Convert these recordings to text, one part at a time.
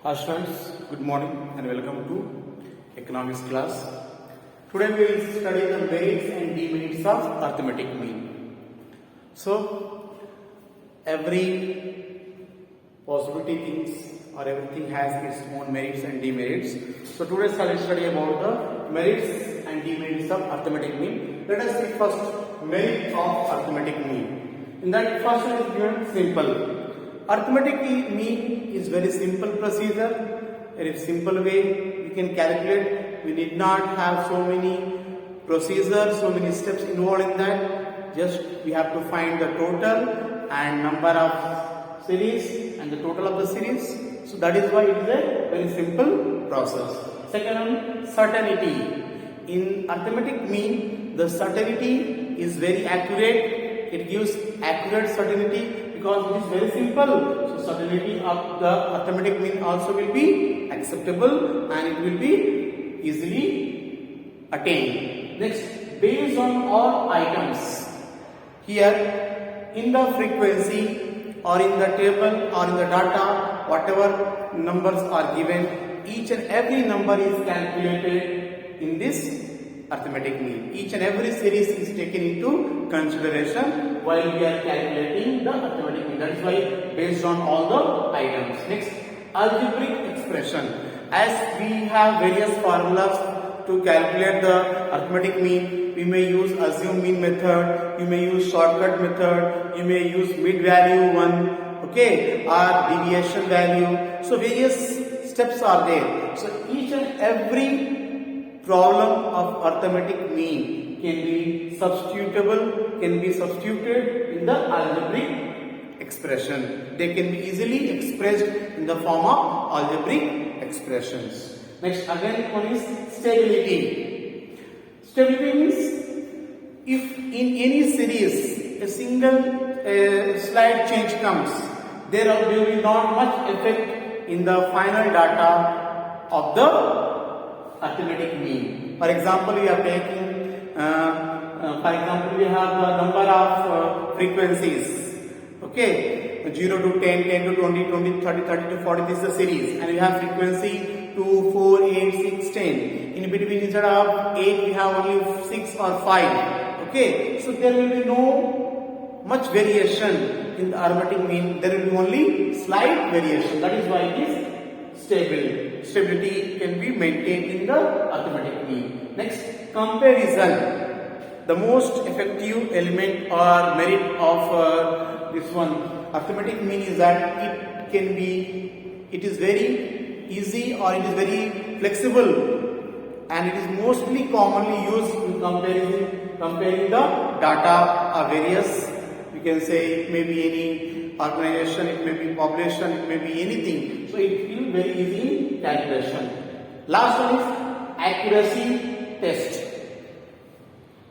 Hi students, good morning and welcome to economics class. Today we will study the merits and demerits of arithmetic mean. So every possibility thinks or everything has its own merits and demerits. So today I will study about the merits and demerits of arithmetic mean. Let us see first merit of arithmetic mean. In that first one is given simple. Arithmetic mean is very simple procedure, very simple way we can calculate. We need not have so many procedures, so many steps involved in that. Just we have to find the total and number of series and the total of the series. So that is why it is a very simple process. Second one, certainty. In arithmetic mean, the certainty is very accurate. It gives accurate certainty because it is very simple. So certainty of the arithmetic mean also will be acceptable and it will be easily attained. Next, based on all items. Here in the frequency or in the table or in the data, whatever numbers are given, each and every number is calculated in this arithmetic mean. Each and every series is taken into consideration while we are calculating the arithmetic mean. That is why based on all the items. Next, algebraic expression. As we have various formulas to calculate the arithmetic mean, we may use assume mean method, you may use shortcut method, you may use mid value one, okay, or deviation value. So various steps are there. So each and every problem of arithmetic mean can be substitutable, can be substituted in the algebraic expression. They can be easily expressed in the form of algebraic expressions. Next, again one is stability. Stability means if in any series a single slight change comes, there will be not much effect in the final data of the arithmetic mean. For example, we are taking, we have the number of frequencies. Okay, 0 to 10, 10 to 20, 20 to 30, 30 to 40. This is a series, and we have frequency 2, 4, 8, 6, 10. In between, instead of 8, we have only 6 or 5. Okay, so there will be no much variation in the arithmetic mean. There will be only slight variation. That is why it is stable. Stability can be maintained in the arithmetic mean. Next, comparison. The most effective element or merit of this one arithmetic mean is that it is very easy or it is very flexible and it is mostly commonly used in comparing the data of various, we can say it may be any organization, it may be population, it may be anything. So it will be very easy calculation. Last one is accuracy test.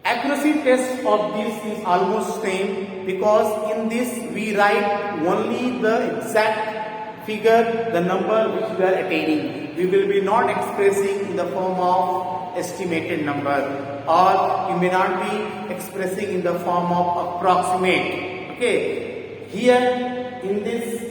Accuracy test of this is almost same because in this we write only the exact figure, the number which we are attaining. We will be not expressing in the form of estimated number, or you may not be expressing in the form of approximate. Okay, here in this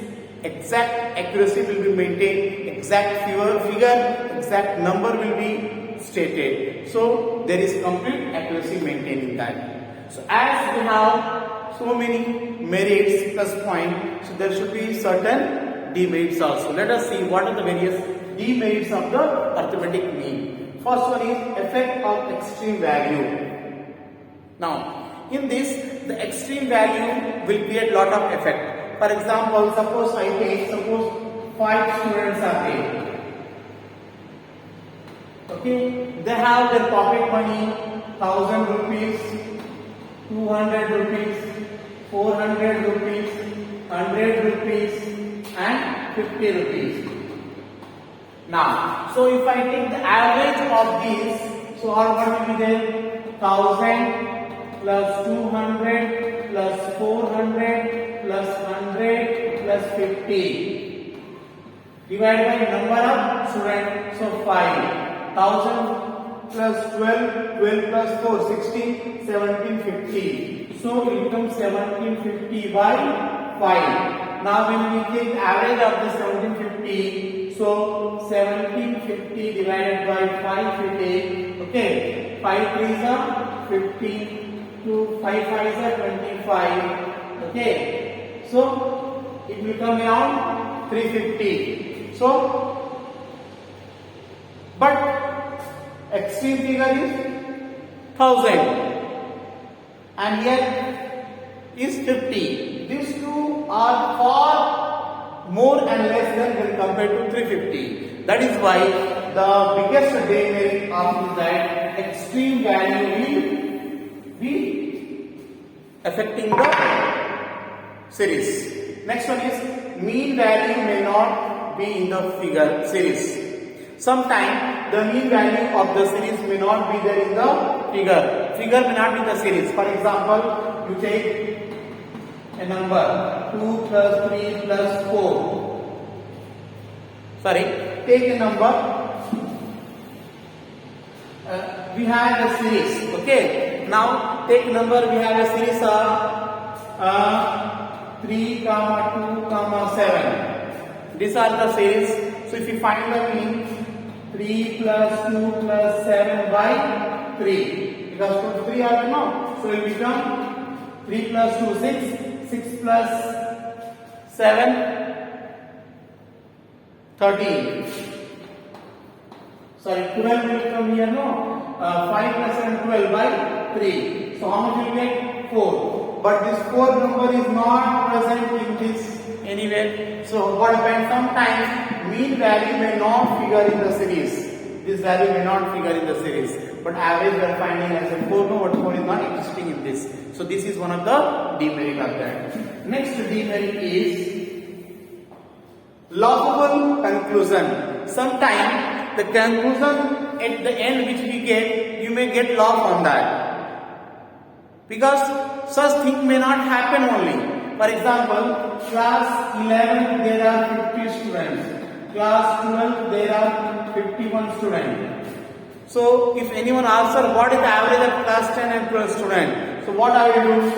exact accuracy will be maintained, exact figure, exact number will be stated. So there is complete accuracy maintained in that. So as we have so many merits plus point, so there should be certain demerits also. Let us see what are the various demerits of the arithmetic mean. First one is effect of extreme value. Now in this, the extreme value will create lot of effect. For example, suppose 5 students are there. Okay, they have their pocket money 1000 rupees, 200 rupees, 400 rupees, 100 rupees and 50 rupees. Now, so if I take the average of these, so what will be there? 1000 plus 200 plus 400 plus 100 plus 50 divided by number of students, so 5. 1000 plus 12, 12 plus 4, 16, 1750. So it becomes 1750 by 5. Now when we take average of the 1750, So 1750 divided by 5 we take. Okay, 5 3s are 15, 2 5 5s are 25. Okay, so it will come around 350. So, but extreme figure is 1000 and here is 50. These two are far more and less than when compared to 350. That is why the biggest demerit of that extreme value will be affecting the series. Next one is mean value may not be in the figure series. Sometimes the mean value of the series may not be there in the figure. Figure may not be in the series. For example, you take a number 2 plus 3 plus 4. Sorry, take a number. We have a series. Okay. Now take a number. We have a series of 3, 2, 7. These are the series. So if you find the mean, 3 plus 2 plus 7 by 3. Because 3 are now. So it will become 3 plus 2 6. 6 plus 7 13. Sorry, 12 will come here, no? 5 plus 7 12 by 3. So how much will get? 4. But this 4 number is not present in this anywhere. So what happens? Sometimes mean value may not figure in the series. This value may not figure in the series. But average we are finding as a 4, no, but 4 is not existing in this. So this is one of the demerit of that. Next demerit is laughable conclusion. Sometimes the conclusion at the end which we get, you may get laugh on that. Because such thing may not happen only. For example, class 11 there are 50 students. Class 12 there are 51 students. So if anyone asks her what is the average of class 10 and 12 students, so what I will do?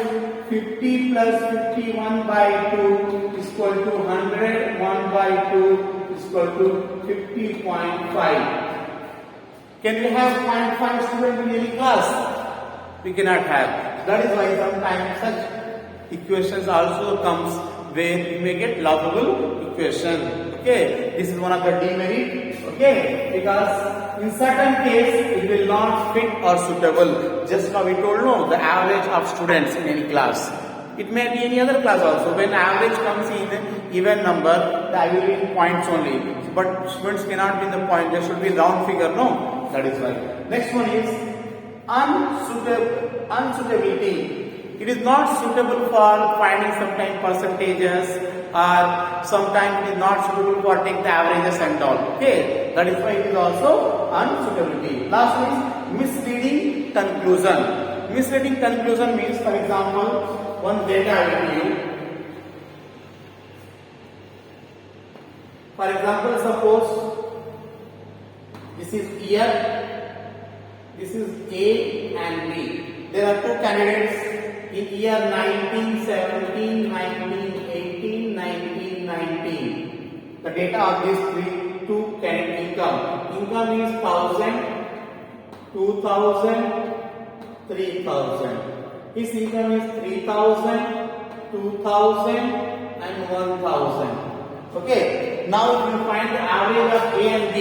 50 plus 51 by 2 is equal to 100. 1 by 2 is equal to 50.5. Can we have 0.5 students in any class? We cannot have. That is why sometimes such equations also comes where you may get laughable equation. Okay, this is one of the demerit. Okay, because in certain case it will not fit or suitable. Just now we told no the average of students in any class. It may be any other class also. When average comes in even number, that will be in points only. But students cannot be in the point. There should be round figure. No, that is why. Next one is unsuitability. It is not suitable for finding sometimes percentages, or sometimes it is not suitable for take the averages and all. Okay, that is why it is also unsuitability. Last one is misleading conclusion. Misleading conclusion means, for example, one data I will give you. For example, suppose this is year, this is A and B. There are two candidates in year 1917, 1918, 1919. The data of these two candidate income. Income is 1000, 2000, 3000. His income is 3000, 2000 and 1000. Okay. Now we will find the average of A and B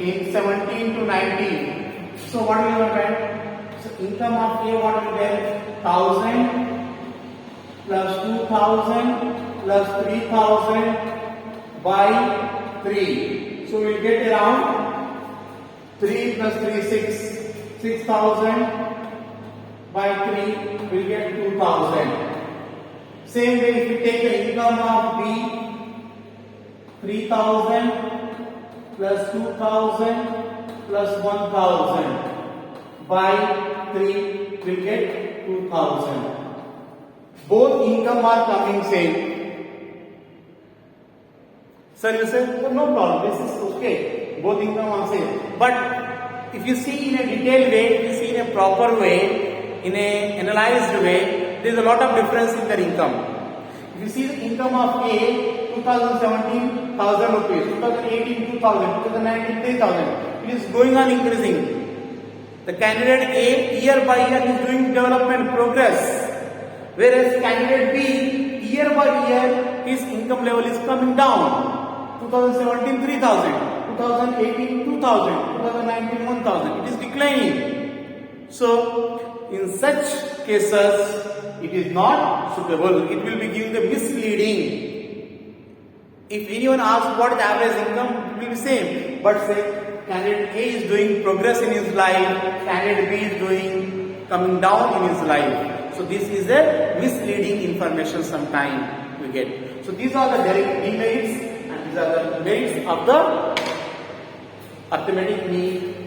in 17 to 19. So what will you find? So income of A, what will get? 1000 plus 2000 plus 3000 by 3. So we will get around 3 plus 3 6. 6000 by 3 will get 2000. Same way if you take the income of B, 3000 plus 2000 plus 1000 by 3 will get 2000. Both income are coming same. Sir, you say, oh, no problem, this is okay. Both income are same. But if you see in a detailed way, if you see in a proper way, in a analyzed way, there is a lot of difference in their income. If you see the income of A, 2017 1000 rupees, 2018 2000, 2019 3000. It is going on increasing. The candidate A year by year is doing development progress, whereas candidate B year by year his income level is coming down. 2017 3000, 2018 2000, 2019 1000. It is declining. So in such cases it is not suitable. It will be giving the misleading. If anyone asks what is the average income, it will be same. But say candidate A is doing progress in his life, candidate B is doing coming down in his life. So this is a misleading information sometime we get. So these are the direct demerits and these are the merits of the arithmetic mean.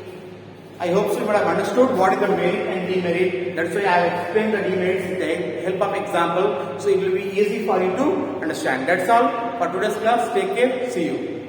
I hope so you would have understood what is the merit and demerit. That's why I have explained the demerits with the help of example. So it will be easy for you to understand. That's all for today's class. Take care. See you.